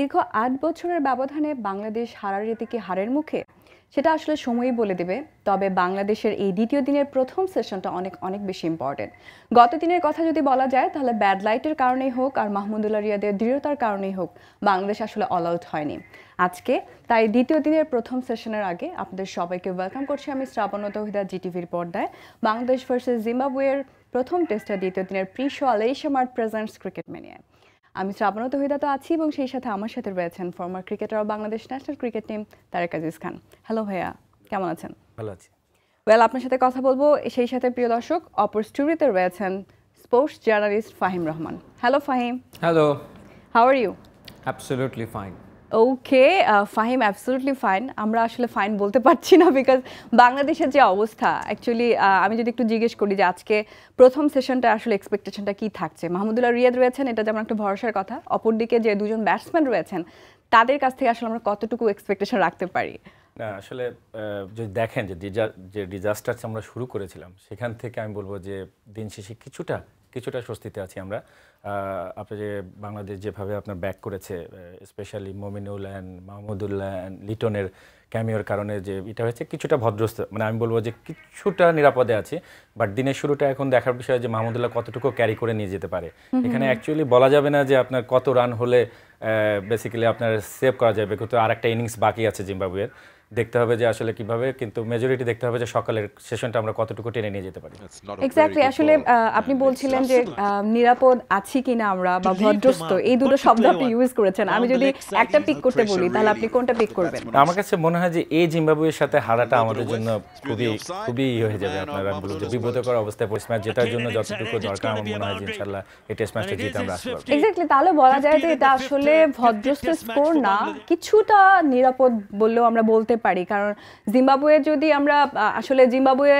দীর্ঘ ৮ বছরের ব্যবধানে বাংলাদেশ হারার রীতি কি হারের মুখে? সেটা আসলে সময়ই বলে দেবে। তবে বাংলাদেশের এই দ্বিতীয় দিনের প্রথম সেশনটা অনেক অনেক বেশি ইম্পর্টেন্ট। গত দিনের কথা যদি বলা যায় তাহলে ব্যাড লাইটের কারণেই হোক আর মাহমুদুল্লাহ রিয়াদের দৃঢ়তার কারণেই হোক বাংলাদেশ আসলে অল আউট হয়নি আজকে। তাই দ্বিতীয় দিনের প্রথম সেশনের আগে আপনাদের সবাইকে ওয়েলকাম করছি আমি শ্রাবণ তৌহিদা জিটিভির পর্দায়। বাংলাদেশ ভার্সেস জিম্বাবুয়ের প্রথম টেস্টের দ্বিতীয় দিনের প্রি-শো আলেশিয়া মার্ট প্রেজেন্টস ক্রিকেট মেনিয়ায়। আমি শ্রাবণ তৌহিদা তো আছি এবং সেই সাথে আমার সাথে রয়েছেন former cricketer of Bangladesh national cricket team Tarek Aziz Khan. Hello ভাইয়া, কেমন আছেন? ভালো আছি। ওয়েল, আপনার সাথে কথা বলবো সেই সাথে প্রিয় দর্শক অপর স্টুডিওতে রয়েছেন sports journalist Fahim Rahman. Hello Fahim. Hello. How are you? Absolutely fine. Okay Fahim, absolutely fine. আমরা আসলে ফাইন বলতে পারছি না বিকজ বাংলাদেশের যে অবস্থা অ্যাকচুয়ালি আমি যদি একটু জিজ্ঞেস করি যে আজকে প্রথম সেশনটা আসলে এক্সপেকটেশনটা কী থাকছে? মাহমুদুল্লাহ রিয়াদ রয়েছেন, এটা যেমন একটা ভরসার কথা। অপরদিকে যে দুজন ব্যাটসম্যান রয়েছেন তাদের কাছ থেকে আসলে আমরা কতটুকু এক্সপেকটেশন রাখতে পারি? না আসলে যদি দেখেন যে ডিজাস্টার আমরা শুরু করেছিলাম সেখান থেকে আমি বলবো যে দিন শেষে কিছুটা স্বস্তিতে আছি আমরা। আপনি যে বাংলাদেশ যেভাবে আপনার ব্যাক করেছে, specially Mominul and Mahmudullah and লিটনের ক্যামিওর কারণে যে এটা হয়েছে কিছুটা ভদ্রস্ত, মানে আমি বলবো যে কিছুটা নিরাপদে আছে। বাট দিনের শুরুটা এখন দেখার বিষয় যে মাহমুদুল্লাহ কতটুকু ক্যারি করে নিয়ে যেতে পারে। এখানে অ্যাকচুয়ালি বলা যাবে না যে আপনার কত রান হলে বেসিক্যালি আপনার সেভ করা যাবে, কিন্তু আর একটা ইনিংস বাকি আছে জিম্বাবুয়ের। দেখতে হবে যে আসলে কিভাবে, কিন্তু মেজরিটি দেখতে হবে যে সকালের সেশনটা আমরা কতটুকু টেনে নিয়ে যেতে পারি। এক্স্যাক্টলি, আসলে আপনি বলছিলেন যে নিরাপদ আছি কিনা আমরা বা ভদ্রস্ত, এই দুটো শব্দ আপনি ইউজ করেছেন। আমি যদি একটা পিক করতে বলি তাহলে আপনি কোনটা পিক করবেন? আমার কাছে মনে হয় যে এই জিম্বাবুয়ের সাথে হারাটা আমাদের জন্য খুবই হয়ে যাবে। আপনারা আমি বলবো যে বিব্রতকর অবস্থায় পড়ছে ম্যাচ জেতার জন্য যতটুকু দরকার আমার মনে হয় যে ইনশাআল্লাহ এই টেস্ট ম্যাচটা জিতে আমরা আসতে পারবো। এক্স্যাক্টলি, তাহলে বলা যায় যে এটা আসলে ভদ্রস্ত স্কোর না, কিছুটা নিরাপদ বললেও আমরা বলতে পারি। কারণ জিম্বাবুয়ে যদি আমরা আসলে জিম্বাবুয়ে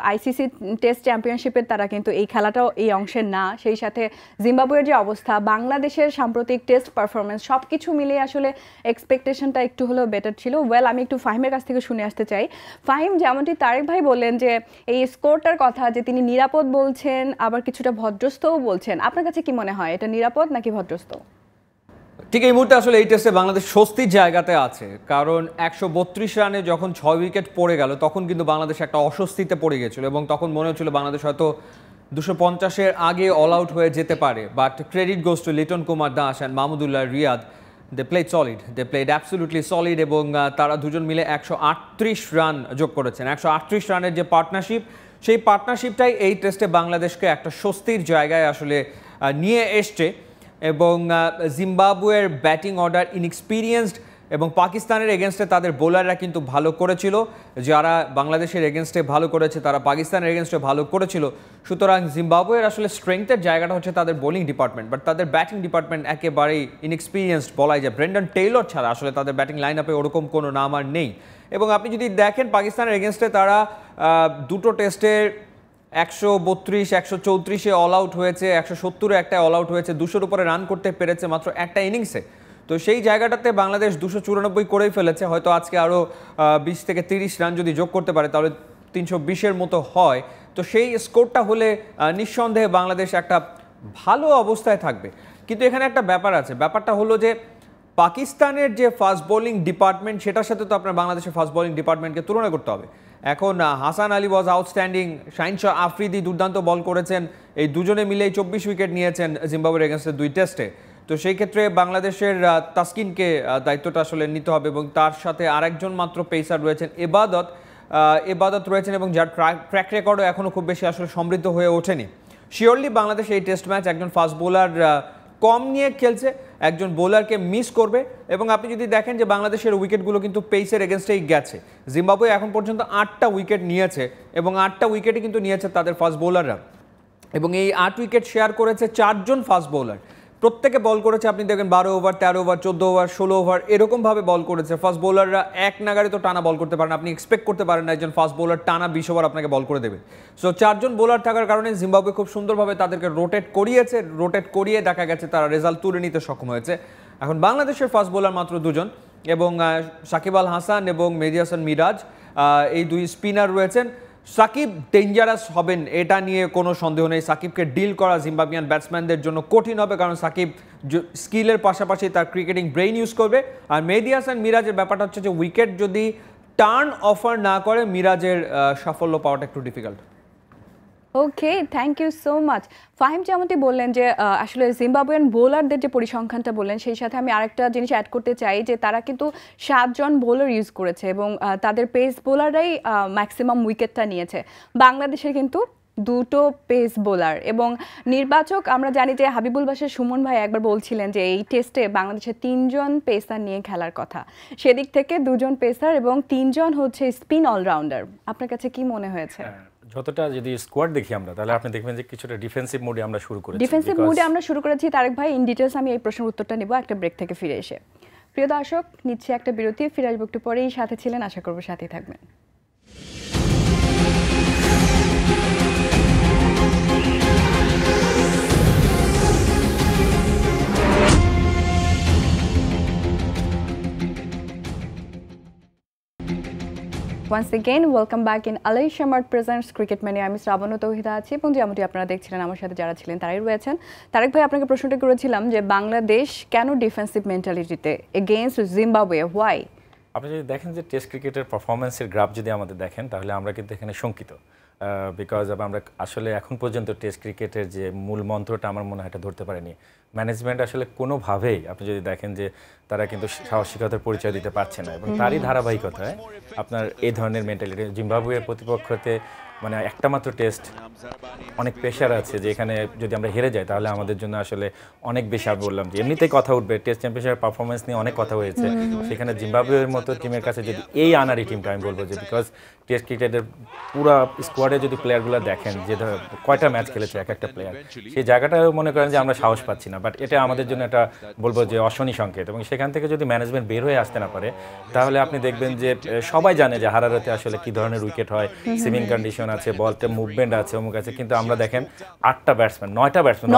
আইসিসি টেস্ট চ্যাম্পিয়নশিপের তারা কিন্তু এই খেলাটাও এই অংশের না। সেই সাথে জিম্বাবুয়ের যে অবস্থা, বাংলাদেশের সাম্প্রতিক টেস্ট পারফরমেন্স সব কিছু মিলিয়ে আসলে এক্সপেকটেশনটা একটু হলেও বেটার ছিল। ওয়েল, আমি একটু ফাহিমের কাছ থেকে শুনে আসতে চাই। ফাহিম, যেমনটি তারেক ভাই বললেন যে এই স্কোরটার কথা, যে তিনি নিরাপদ বলছেন আবার কিছুটা ভদ্রস্তও বলছেন, আপনার কাছে কি মনে হয় এটা নিরাপদ নাকি ভদ্রস্ত? ঠিক এই মুহূর্তে আসলে এই টেস্টে বাংলাদেশ স্বস্তির জায়গাতে আছে, কারণ 132 রানে যখন 6 উইকেট পড়ে গেল তখন কিন্তু বাংলাদেশ একটা অস্বস্তিতে পড়ে গেছিল এবং তখন মনে হচ্ছিল বাংলাদেশ হয়তো 250-এর আগে অল আউট হয়ে যেতে পারে। But credit goes to Liton Kumar Das and Mahmudullah Riyad. They played absolutely solid এবং তারা দুজন মিলে 138 রান যোগ করেছেন। 138 রানের যে পার্টনারশিপ, সেই পার্টনারশিপটাই এই টেস্টে বাংলাদেশকে একটা স্বস্তির জায়গায় আসলে নিয়ে এসছে। এবং জিম্বাবুয়ের ব্যাটিং অর্ডার ইনএক্সপিরিয়েন্সড এবং পাকিস্তানের এগেনস্টে তাদের বোলাররা কিন্তু ভালো করেছিল। যারা বাংলাদেশের এগেনস্টে ভালো করেছে তারা পাকিস্তানের এগেনস্টে ভালো করেছিল। সুতরাং জিম্বাবুয়ের আসলে স্ট্রেংথের জায়গাটা হচ্ছে তাদের বোলিং ডিপার্টমেন্ট, বাট তাদের ব্যাটিং ডিপার্টমেন্ট একেবারেই ইনএক্সপিরিয়েন্সড বলাই যায়। ব্রেন্ডন টেইলর ছাড়া আসলে তাদের ব্যাটিং লাইন আপে ওরকম কোনো নাম আর নেই। এবং আপনি যদি দেখেন পাকিস্তানের এগেনস্টে তারা দুটো টেস্টের 132, 134-এ অল আউট হয়েছে, 170-এ একটা অল আউট হয়েছে, 200-র উপরে রান করতে পেরেছে মাত্র একটা ইনিংসে। তো সেই জায়গাটাতে বাংলাদেশ 294 করেই ফেলেছে। হয়তো আজকে আরও 20 থেকে 30 রান যদি যোগ করতে পারে তাহলে 320-এর মতো হয়। তো সেই স্কোরটা হলে নিঃসন্দেহে বাংলাদেশ একটা ভালো অবস্থায় থাকবে। কিন্তু এখানে একটা ব্যাপার আছে, ব্যাপারটা হলো যে পাকিস্তানের যে ফাস্ট বোলিং ডিপার্টমেন্ট সেটার সাথে তো আপনার বাংলাদেশের ফাস্ট বোলিং ডিপার্টমেন্টকে তুলনা করতে হবে। এখন হাসান আলী ওয়াজ আউটস্ট্যান্ডিং, শাহিনশাহ আফ্রিদি দুর্দান্ত বল করেছেন। এই দুজনে মিলেই 24 উইকেট নিয়েছেন জিম্বাবুয়ের এগেনস্টে 2 টেস্টে। তো সেই ক্ষেত্রে বাংলাদেশের তাসকিনকে দায়িত্বটা আসলে নিতে হবে এবং তার সাথে আরেকজন মাত্র পেসার রয়েছেন এবাদত রয়েছেন এবং যার ট্র্যাক রেকর্ডও এখনও খুব বেশি আসলে সমৃদ্ধ হয়ে ওঠেনি। শিওরলি বাংলাদেশ এই টেস্ট ম্যাচ একজন ফাস্ট বোলার কম নিয়ে খেলছে, একজন বোলারকে মিস করবে। এবং আপনি যদি দেখেন যে বাংলাদেশের উইকেটগুলো কিন্তু পেসের এগেনস্টেই গেছে। জিম্বাবুয়ে এখন পর্যন্ত 8টা উইকেট নিয়েছে এবং 8টা উইকেটই কিন্তু নিয়েছে তাদের ফাস্ট বোলাররা। এবং এই 8 উইকেট শেয়ার করেছে 4 জন ফাস্ট বোলার। প্রত্যেকে বল করেছে, আপনি দেখবেন 12 ওভার, 13 ওভার, 14 ওভার, 16 ওভার এরকমভাবে বল করেছে। ফাস্ট বোলাররা এক নাগারে তো টানা বল করতে পারেন, আপনি এক্সপেক্ট করতে পারেন না একজন ফাস্ট বোলার টানা 20 ওভার আপনাকে বল করে দেবে। সো 4 জন বোলার থাকার কারণে জিম্বাবুয়ে খুব সুন্দরভাবে তাদেরকে রোটেট করিয়ে দেখা গেছে তারা রেজাল্ট তুলে নিতে সক্ষম হয়েছে। এখন বাংলাদেশের ফাস্ট বোলার মাত্র 2 জন এবং সাকিব আল হাসান এবং মেহেদী হাসান মিরাজ, এই 2 স্পিনার রয়েছেন। সাকিব ডেঞ্জারাস হবেন এটা নিয়ে কোনো সন্দেহ নেই। সাকিবকে ডিল করা জিম্বাবুইয়ান ব্যাটসম্যানদের জন্য কঠিন হবে, কারণ সাকিব স্কিলের পাশাপাশি তার ক্রিকেটিং ব্রেইন ইউজ করবে। আর মেহেদী হাসান মিরাজের ব্যাপারটা হচ্ছে যে উইকেট যদি টার্ন অফার না করে মিরাজের সাফল্য পাওয়াটা একটু difficult. Okay, thank you so much. Fahim যেমনটি বললেন যে আসলে জিম্বাবুয়ান বোলারদের যে পরিসংখ্যানটা বললেন, সেই সাথে আমি আরেকটা জিনিস অ্যাড করতে চাই যে তারা কিন্তু 7 জন বোলার ইউজ করেছে এবং তাদের পেস বোলাররাই ম্যাক্সিমাম উইকেটটা নিয়েছে। বাংলাদেশের কিন্তু 2টো পেস বোলার এবং নির্বাচক, আমরা জানি যে হাবিবুল বাশার সুমন ভাই একবার বলছিলেন যে এই টেস্টে বাংলাদেশের 3 জন পেসার নিয়ে খেলার কথা। সেদিক থেকে 2 জন পেসার এবং 3 জন হচ্ছে স্পিন অলরাউন্ডার। আপনার কাছে কি মনে হয়েছে? যতটা যদি স্কোয়াড দেখি আমরা, তাহলে আপনি দেখবেন যে কিছুটা ডিফেন্সিভ মোডে আমরা শুরু করেছি। ডিফেন্সিভ মোডে আমরা শুরু করেছি তারেক ভাই। ইন ডিটেলস আমি এই প্রশ্নের উত্তরটা নেব একটা ব্রেক থেকে ফিরে এসে। প্রিয় দর্শক, নিচ্ছে একটা বিরতি, ফিরে আসবো একটু পরেই। সাথে ছিলেন, আশা করবো সাথেই থাকবেন। Once again, welcome back in Alay Shamart Presents Cricket Mania. আমি শ্রাবণ তৌহিদা আছি এবং যেমনটি আপনারা দেখছিলেন আমার সাথে যারা ছিলেন তারাই রয়েছেন। তারেক ভাই, আপনাকে প্রশ্নটা করেছিলাম যে বাংলাদেশ কেন ডিফেন্সিভ মেন্টালিটিতে এগেইনস্ট জিম্বাবুয়ে, হোয়াই? আপনি যদি দেখেন যে টেস্ট ক্রিকেটের পারফরমেন্সের গ্রাফ যদি আমাদের দেখেন, তাহলে আমরা কিন্তু এখানে শঙ্কিত। বিকজ আমরা আসলে এখন পর্যন্ত টেস্ট ক্রিকেটের যে মূল মন্ত্রটা আমার মনে হয় এটা ধরতে পারেনি ম্যানেজমেন্ট। আসলে কোনোভাবেই আপনি যদি দেখেন যে তারা কিন্তু সাহসিকতার পরিচয় দিতে পারছে না, এবং তারই ধারাবাহিকতায় আপনার এই ধরনের মেন্টালিটি জিম্বাবুয়ের প্রতিপক্ষতে মানে একটা মাত্র টেস্ট, অনেক প্রেশার আছে যে এখানে যদি আমরা হেরে যাই তাহলে আমাদের জন্য আসলে অনেক বেশি। আমি বললাম যে এমনিতেই কথা উঠবে, টেস্ট চ্যাম্পিয়নশিপের পারফরমেন্স নিয়ে অনেক কথা হয়েছে, সেখানে জিম্বাবুয়ের মতো টিমের কাছে যদি এই আনারি টিমটা, আমি বলবো যে বিকজ টেস্ট ক্রিকেটের পুরো স্কোয়াডে যদি প্লেয়ারগুলো দেখেন যে কয়টা ম্যাচ খেলেছে এক একটা প্লেয়ার, সেই জায়গাটা মনে করেন যে আমরা সাহস পাচ্ছি না। বাট এটা আমাদের জন্য একটা বলবো যে অশনি সংকেত, এবং সেখান থেকে যদি ম্যানেজমেন্ট বের হয়ে আসতে না পারে তাহলে আপনি দেখবেন যে সবাই জানে যে হারারাতে আসলে কি ধরনের উইকেট হয়, সিমিং কন্ডিশন আছে, বলতে মুভমেন্ট আছে, অমুক আছে, কিন্তু আমরা দেখেন 8টা ব্যাটসম্যান, 9টা ব্যাটসম্যান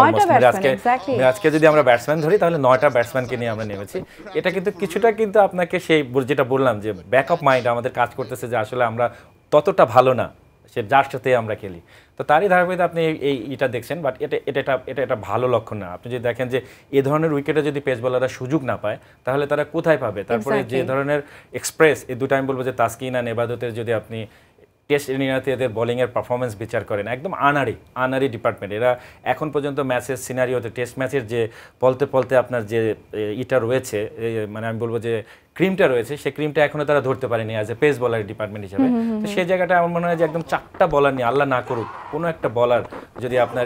আজকে যদি আমরা ব্যাটসম্যান ধরি তাহলে 9টা ব্যাটসম্যানকে নিয়ে আমরা নেমেছি। এটা কিন্তু কিছুটা কিন্তু আপনাকে সেই যেটা বললাম যে ব্যাকআপ মাইন্ড আমাদের কাজ করতেছে যে আসলে আমরা ততটা ভালো না সে যার সাথে আমরা খেলি। তো তারই ধারাবাহিকতা আপনি এটা দেখছেন, বাট এটা ভালো লক্ষণ না। আপনি যদি দেখেন যে এ ধরনের উইকেটে যদি পেস বোলাররা সুযোগ না পায় তাহলে তারা কোথায় পাবে? তারপরে যে ধরনের এক্সপ্রেস, এই দুটো আমি বলবো যে তাসকিন আর নেবাদতের যদি আপনি টেস্ট এরিনাতে এদের বোলিংয়ের পারফরমেন্স বিচার করেন, একদম আনারি ডিপার্টমেন্ট। এরা এখন পর্যন্ত ম্যাচের সিনারিওতে টেস্ট ম্যাচের যে পলতে আপনার যে ইটা রয়েছে, মানে আমি বলবো যে ক্রিমটা রয়েছে, সেই ক্রিমটা এখনো তারা ধরতে পারেনি অ্যাজ এ পেস বলার ডিপার্টমেন্ট হিসেবে। তো সেই জায়গাটা আমার মনে হয় যে একদম 4টা বলার নিয়ে, আল্লাহ না করুক কোনো একটা বলার যদি আপনার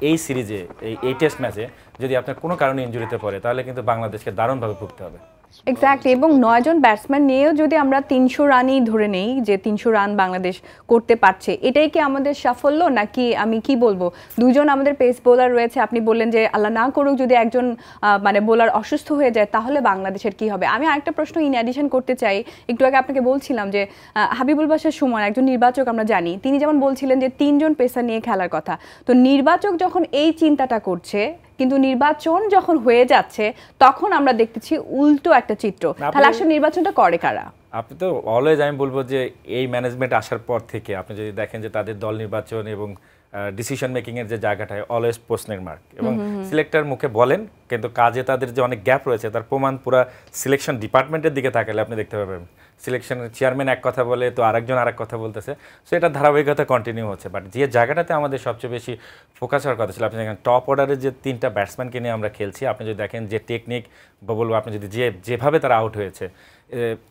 এই সিরিজে এই টেস্ট ম্যাচে যদি আপনার কোনো কারণে ইনজুরিতে পড়ে তাহলে কিন্তু বাংলাদেশকে দারুণভাবে ভুগতে হবে। এক্স্যাক্টলি, এবং 9 জন ব্যাটসম্যান নিয়েও যদি আমরা 300 রানই ধরে নেই যে 300 রান বাংলাদেশ করতে পারছে, এটাই কি আমাদের সাফল্য? নাকি আমি কি বলবো, 2 জন আমাদের পেস বোলার রয়েছে, আপনি বললেন যে আল্লাহ না করুক যদি একজন মানে বোলার অসুস্থ হয়ে যায় তাহলে বাংলাদেশের কি হবে? আমি আরেকটা প্রশ্ন ইন অ্যাডিশন করতে চাই। একটু আগে আপনাকে বলছিলাম যে হাবিবুল বাশার সুমন একজন নির্বাচক, আমরা জানি তিনি যেমন বলছিলেন যে 3 জন পেসার নিয়ে খেলার কথা। তো নির্বাচক যখন এই চিন্তাটা করছে, কিন্তু নির্বাচন যখন হয়ে যাচ্ছে তখন আমরা দেখতেছি উল্টো একটা চিত্র। তাহলে আসলে নির্বাচনটা করে কারা? আপনি তো অলওয়েজ, আমি বলবো যে এই ম্যানেজমেন্ট আসার পর থেকে আপনি যদি দেখেন যে তাদের দল নির্বাচন এবং ডিসিশন মেকিং এর যে জায়গাটায় অলওয়েজ প্রশ্নের মার্ক, এবং সিলেক্টর মুখে বলেন কিন্তু কাজে তাদের যে অনেক গ্যাপ রয়েছে তার প্রমাণ পুরো সিলেকশন ডিপার্টমেন্টের দিকে তাকালে আপনি দেখতে পাবেন। সিলেকশনের চেয়ারম্যান এক কথা বলে তো আরেকজন আরেক কথা বলতেছে, সো এটা ধারাবাহিকতা কন্টিনিউ হচ্ছে। বাট যে জায়গাটাতে আমাদের সবচেয়ে বেশি ফোকাস হওয়ার কথা ছিল, আপনি দেখেন টপ অর্ডারের যে 3টা ব্যাটসম্যানকে নিয়ে আমরা খেলছি, আপনি যদি দেখেন যে টেকনিক বা বলবো আপনি যদি যেভাবে তারা আউট হয়েছে,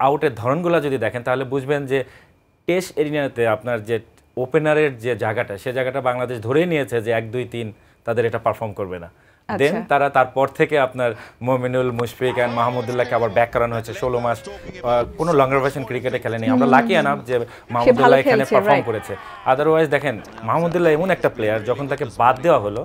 আউটের ধরনগুলো যদি দেখেন তাহলে বুঝবেন যে টেস্ট এরিনাতে আপনার যে ওপেনারের যে জায়গাটা, সে জায়গাটা বাংলাদেশ ধরেই নিয়েছে যে 1, 2, 3 তাদের এটা পারফর্ম করবে না। দেন তারা তারপর থেকে আপনার মোমিনুল, মুশফিক অ্যান্ড মাহমুদুল্লাহকে আবার ব্যাক করানো হয়েছে 16 মাস। কোনো লঙ্গার ভার্সন ক্রিকেটে খেলেনি। আমরা লাকি এনাফ যে মাহমুদুল্লাহ এখানে পারফর্ম করেছে। আদারওয়াইজ দেখেন মাহমুদুল্লাহ এমন একটা প্লেয়ার, যখন তাকে বাদ দেওয়া হলো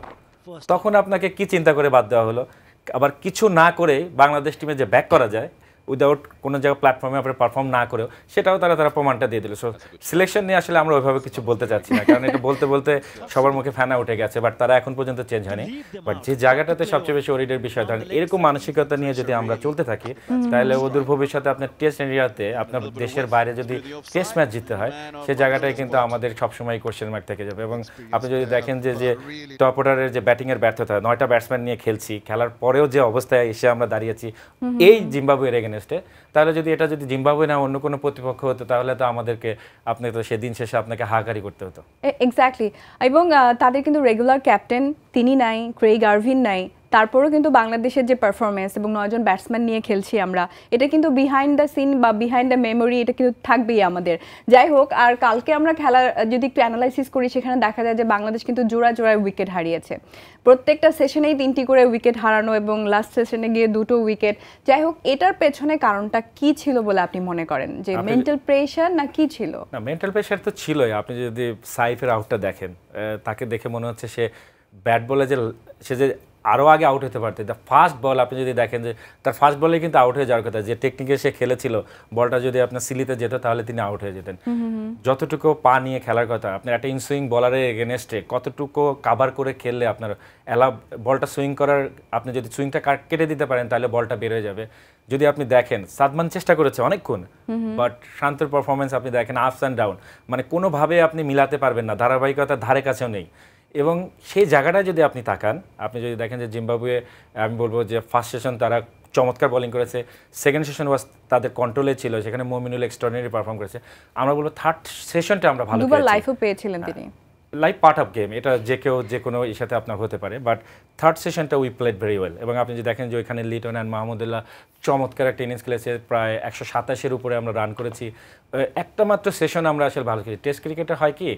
তখন আপনাকে কি চিন্তা করে বাদ দেওয়া হলো? আবার কিছু না করে বাংলাদেশ টিমে যে ব্যাক করা যায়, উইদাউট কোনো জায়গায় প্ল্যাটফর্মে আপনার পারফর্ম না করেও সেটাও তারা প্রমাণটা দিয়ে দিল। সো সিলেকশন নিয়ে আসলে আমরা ওইভাবে কিছু বলতে চাচ্ছি না, কারণ এটা বলতে বলতে সবার মুখে ফেনা উঠে গেছে, বাট তারা এখন পর্যন্ত চেঞ্জ হয়নি। বাট যে জায়গাটাতে সবচেয়ে বেশি ওরিডের বিষয়, ধরেন এরকম মানসিকতা নিয়ে যদি আমরা চলতে থাকি তাহলে অদূর ভবিষ্যতে আপনার টেস্ট এরিয়াতে আপনার দেশের বাইরে যদি টেস্ট ম্যাচ জিততে হয় সেই জায়গাটায় কিন্তু আমাদের সবসময় কোশ্চেন মার্ক থেকে যাবে। এবং আপনি যদি দেখেন যে টপ অর্ডারের যে ব্যাটিংয়ের ব্যর্থতা, 9টা ব্যাটসম্যান নিয়ে খেলছি, খেলার পরেও যে অবস্থায় এসে আমরা দাঁড়িয়েছি এই জিম্বাবুয়ের এগেনস্টে, তাহলে যদি এটা যদি জিম্বাবুয়ে না অন্য কোনো প্রতিপক্ষ হতো তাহলে তো আমাদেরকে আপনি তো সেদিন শেষে আপনাকে হাহাকারি করতে হতো। এক্স্যাক্টলি। এবং তাদের কিন্তু রেগুলার ক্যাপ্টেন তিনি নাই, ক্রেইগ আরভিন নাই, তারপরেও কিন্তু বাংলাদেশের যে পারফরমেন্স এবং 9 জন ব্যাটসম্যান নিয়ে খেলছি আমরা, এটা কিন্তু বিহাইন্ড দ্য সিন বা বিহাইন্ড দ্য মেমোরি এটা কিন্তু থাকবেই আমাদের। যাই হোক, আর কালকে আমরা খেলার যদি একটু অ্যানালাইসিস করি সেখানে দেখা যায় যে বাংলাদেশ কিন্তু জোড়ায় উইকেট হারিয়েছে, প্রত্যেকটা সেশনেই 3টি করে উইকেট হারানো এবং লাস্ট সেশনে গিয়ে 2টো উইকেট। যাই হোক, এটার পেছনে কারণটা কি ছিল বলে আপনি মনে করেন? যে মেন্টাল প্রেশার না কি ছিল? না, মেন্টাল প্রেশার তো ছিলই। আপনি যদি সাইফের আউটটা দেখেন, তাকে দেখে মনে হচ্ছে সে ব্যাট বলে সে যে আরও আগে আউট হতে পারতেন। ফার্স্ট বল আপনি যদি দেখেন যে তার ফার্স্ট বলে কিন্তু আউট হয়ে যাওয়ার কথা, যে টেকনিকে সে খেলেছিল বলটা যদি আপনার সিলিতে যেত তাহলে তিনি আউট হয়ে যেতেন। যতটুকু পা নিয়ে খেলার কথা, আপনার একটা ইনসুইং বলারের এগেনস্টে কতটুকু কাভার করে খেললে আপনার বলটা সুইং করার, আপনি যদি সুইংটা কেটে দিতে পারেন তাহলে বলটা বের হয়ে যাবে। যদি আপনি দেখেন সাদমান চেষ্টা করেছে অনেকক্ষণ, বাট শান্তর পারফরমেন্স আপনি দেখেন আপস অ্যান্ড ডাউন, মানে কোনোভাবে আপনি মিলাতে পারবেন না, ধারাবাহিকতার ধারে কাছেও নেই। এবং সেই জায়গাটায় যদি আপনি তাকান, আপনি যদি দেখেন যে জিম্বাবুয়ে, আমি বলবো যে ফার্স্ট সেশন তারা চমৎকার বোলিং করেছে, সেকেন্ড সেশন ওয়াজ তাদের কন্ট্রোলে ছিল, সেখানে মমিনুল এক্সট্রাঅর্ডিনারি পারফর্ম করেছে। আমরা বলবো থার্ড সেশনটা আমরা ভালো দুবার লাইফও পেয়েছিলেন তিনি, লাইফ পার্ট অফ গেম, এটা যে কেউ যে কোনো এর সাথে আপনার হতে পারে, বাট থার্ড সেশনটা উই প্লেড ভেরি ওয়েল। এবং আপনি যদি দেখেন যে ওইখানে লিটন অ্যান্ড মাহমুদুল্লাহ চমৎকার একটা ইনিংস খেলেছে, প্রায় 127-এর উপরে আমরা রান করেছি। একটা মাত্র সেশন আমরা আসলে ভালো খেলি। টেস্ট ক্রিকেটে হয় কি,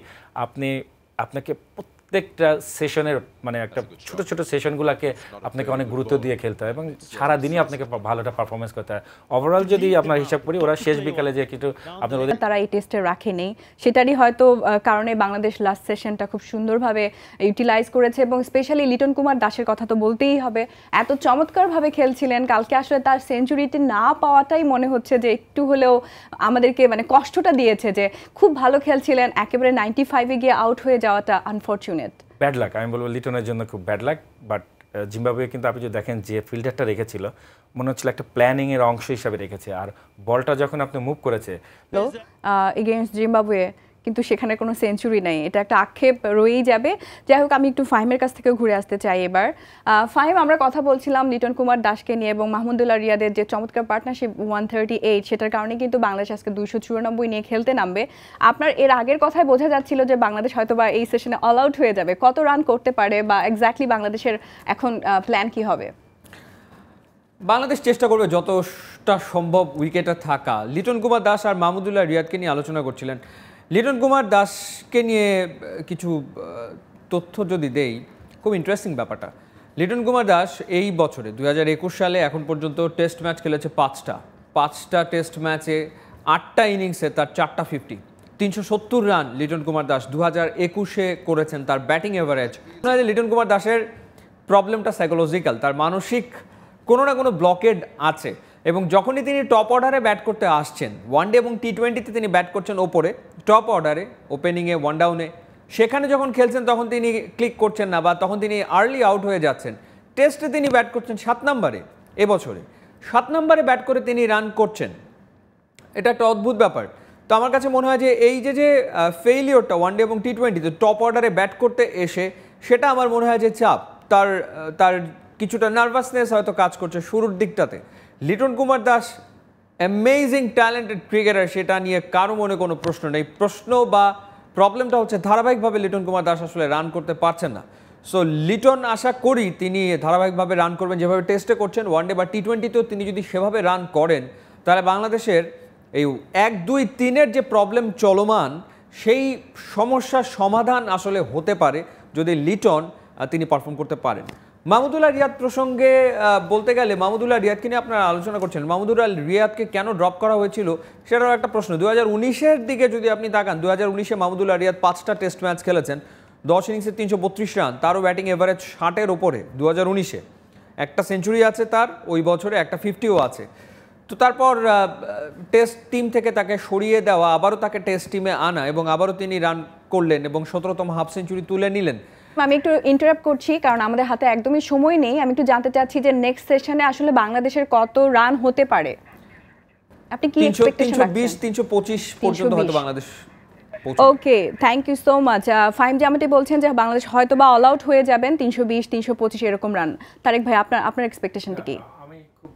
আপনাকে প্রত্যেকটা সেশনের মানে একটা ছোট ছোট সেশনগুলোকে আপনাকে অনেক গুরুত্ব দিয়ে খেলতে হয় এবং সারাদিনই আপনাকে ভালো একটা পারফরমেন্স করতে হয়। ওভারঅল যদি আপনার হিসাব করি, ওরা শেষ বিকালে যে কিছু আপনার তারা এই টেস্টে রাখেনি, সেটারই হয়তো কারণে বাংলাদেশ লাস্ট সেশনটা খুব সুন্দরভাবে ইউটিলাইজ করেছে। এবং স্পেশালি লিটন কুমার দাসের কথা তো বলতেই হবে, এত চমৎকারভাবে খেলছিলেন কালকে। আসলে তার সেঞ্চুরিটি না পাওয়াটাই মনে হচ্ছে যে একটু হলেও আমাদেরকে মানে কষ্টটা দিয়েছে, যে খুব ভালো খেলছিলেন, একেবারে 95-এ গিয়ে আউট হয়ে যাওয়াটা আনফরচুনেট। ব্যাড লাক, আমি বলবো লিটনের জন্য খুব ব্যাড লাক। বাট জিম্বাবুয়ে কিন্তু আপনি যদি দেখেন যে ফিল্ডারটা রেখেছিল মনে হচ্ছিল একটা প্ল্যানিং এর অংশ হিসাবে রেখেছে, আর বলটা যখন আপনি মুভ করেছে এগেইনস্ট জিম্বাবুয়ে, কিন্তু সেখানে কোনো সেঞ্চুরি নাই, এটা একটা আক্ষেপ রয়েই যাবে। যাই হোক, আমি একটু ফাহিমের কাছ থেকে ঘুরে আসতে চাই এবার। ফাহিম, আমরা কথা বলছিলাম লিটন কুমার দাসকে নিয়ে এবং মাহমুদুল্লাহ রিয়াদের যে চমৎকার পার্টনারশিপ 138, সেটার কারণে কিন্তু বাংলাদেশ আজকে 294 নিয়ে খেলতে নামবে। আপনার এর আগের কথায় বোঝা যাচ্ছিল যে বাংলাদেশ হয়তো বা এই সেশনে অল আউট হয়ে যাবে, কত রান করতে পারে বা এক্স্যাক্টলি বাংলাদেশের এখন প্ল্যান কি হবে? বাংলাদেশ চেষ্টা করবে যতটা সম্ভব উইকেটে থাকা। লিটন কুমার দাস আর মাহমুদুল্লাহ রিয়াদকে নিয়ে আলোচনা করছিলেন। লিটন কুমার দাসকে নিয়ে কিছু তথ্য যদি দেই, খুব ইন্টারেস্টিং ব্যাপারটা। লিটন কুমার দাস এই বছরে 2021 সালে এখন পর্যন্ত টেস্ট ম্যাচ খেলেছে 5টা টেস্ট ম্যাচে 8টা ইনিংসে তার 4টা 50, 370 রান লিটন কুমার দাস 2021-এ করেছেন। তার ব্যাটিং এভারেজ, লিটন কুমার দাসের প্রবলেমটা সাইকোলজিক্যাল, তার মানসিক কোনো না কোনো ব্লকেড আছে। এবং যখনই তিনি টপ অর্ডারে ব্যাট করতে আসছেন, ওয়ানডে এবং টি20-তে তিনি ব্যাট করছেন ওপরে টপ অর্ডারে, ওপেনিংয়ে, ওয়ান ডাউনে, সেখানে যখন খেলছেন তখন তিনি ক্লিক করছেন না বা তখন তিনি আর্লি আউট হয়ে যাচ্ছেন। টেস্টে তিনি ব্যাট করছেন 7 নম্বরে, এবছরে 7 নম্বরে ব্যাট করে তিনি রান করছেন, এটা একটা অদ্ভুত ব্যাপার। তো আমার কাছে মনে হয় যে এই যে ফেইলিওরটা ওয়ানডে এবং টি20-তে টপ অর্ডারে ব্যাট করতে এসে, সেটা আমার মনে হয় যে চাপ, তার কিছুটা নার্ভাসনেস হয়তো কাজ করছে শুরুর দিকটাতে। Liton Kumar Das amazing talented cricketer, সেটা নিয়ে কারো মনে কোনো প্রশ্ন নেই। প্রশ্ন বা প্রবলেমটা হচ্ছে ধারাবাহিকভাবে লিটন কুমার দাস আসলে রান করতে পারছেন না। সো লিটন আশা করি তিনি ধারাবাহিকভাবে রান করবেন, যেভাবে টেস্টে করছেন, ওয়ানডে বা টি20-তেও তিনি যদি সেভাবে রান করেন তাহলে বাংলাদেশের এই 1-2-3-এর যে প্রবলেম চলমান, সেই সমস্যার সমাধান আসলে হতে পারে যদি লিটন তিনি পারফর্ম করতে পারেন। মাহমুদুল্লাহ রিয়াদ প্রসঙ্গে বলতে গেলে, মাহমুদুল্লাহ রিয়াদকে নিয়ে আপনারা আলোচনা করছেন, মাহমুদুল্লাহ রিয়াদকে কেন ড্রপ করা হয়েছিল সেটাও একটা প্রশ্ন। 2019-এর দিকে যদি আপনি তাকান, 2019-এ মাহমুদুল্লাহ রিয়াদ 5টা টেস্ট ম্যাচ খেলেছেন, 10 ইনিংসে 332 রান, তারও ব্যাটিং এভারেজ 60-এর ওপরে। 2019-এ একটা সেঞ্চুরি আছে তার, ওই বছরে একটা 50ও আছে। তো তারপর টেস্ট টিম থেকে তাকে সরিয়ে দেওয়া, আবারও তাকে টেস্ট টিমে আনা এবং আবারও তিনি রান করলেন এবং 17তম হাফ সেঞ্চুরি তুলে নিলেন। আমি একটু ইন্টারাপ্ট করছি কারণ আমাদের হাতে একদমই সময় নেই। আমি একটু জানতে চাচ্ছি যে নেক্সট সেশনে আসলে বাংলাদেশের কত রান হতে পারে, আপনি কি এক্সপেকটেশন রাখছেন? 320 325 পর্যন্ত হয়তো Bangladesh. Okay, thank you so much. Fahim যেমনটি বলছেন যে বাংলাদেশ হয়তো বা অল আউট হয়ে যাবেন 320 325 এরকম রান। তারেক ভাই, আপনার এক্সপেকটেশনটা কি? আমি খুব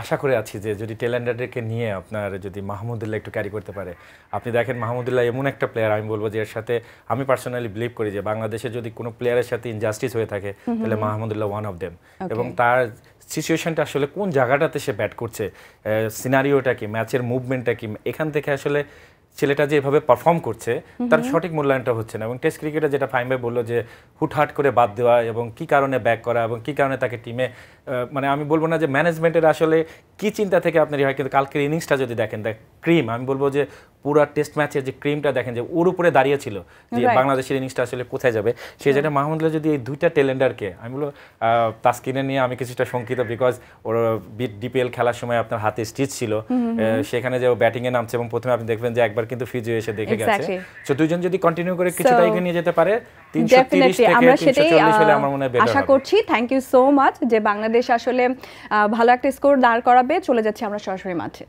আশা করে আছি যে যদি টেলেন্ডারদেরকে নিয়ে আপনার যদি মাহমুদুল্লাহ একটু ক্যারি করতে পারে। আপনি দেখেন মাহমুদুল্লাহ এমন একটা প্লেয়ার, আমি বলবো যে এর সাথে আমি পার্সোনালি বিলিভ করি যে বাংলাদেশে যদি কোনো প্লেয়ারের সাথে ইনজাস্টিস হয়ে থাকে তাহলে মাহমুদুল্লাহ ওয়ান অফ দেম। এবং তার সিচুয়েশনটা আসলে কোন জায়গাটাতে সে ব্যাট করছে, সিনারিওটা কি, ম্যাচের মুভমেন্টটা কি, এখান থেকে আসলে ছেলেটা যেভাবে পারফর্ম করছে তার সঠিক মূল্যায়নটা হচ্ছে না। এবং টেস্ট ক্রিকেটে যেটা ফাইম ভাই বললো যে হুটহাট করে বাদ দেওয়া এবং কি কারণে ব্যাক করা এবং কি কারণে তাকে টিমে, মানে আমি বলবো না যে ম্যানেজমেন্টের আসলে কি চিন্তা থেকে আপনার হয়, কিন্তু কালকের ইনিংসটা যদি দেখেন, ক্রিম, আমি বলবো যে পুরো টেস্ট ম্যাচের যে ক্রিমটা দেখেন যে ওর উপরে দাঁড়িয়ে ছিল যে বাংলাদেশের ইনিংসটা আসলে কোথায় যাবে, সেই জায়গায় মাহমুদুল্লাহ যদি এই দুইটা টেলেন্ডারকে, আমি বলবো তাসকিনে নিয়ে আমি কিছুটা শঙ্কিত, বিকজ ওর ডিপিএল খেলার সময় আপনার হাতে স্টিচ ছিল, সেখানে যে ও ব্যাটিংয়ে নামছে এবং প্রথমে আপনি দেখবেন যে একবার কিন্তু ফিজিও এসে দেখে গেছে। তো দুইজন যদি কন্টিনিউ করে কিছুটা এগিয়ে নিয়ে যেতে পারে 330 থেকে 340 হলে আমার মনে হয় বেটার হবে। আশা করছি। থ্যাংক ইউ সো মাচ যে বাংলাদেশ আসলে ভালো একটা স্কোর দাঁড় করাবে। চলে যাচ্ছে আমরা সরাসরি মাঠে।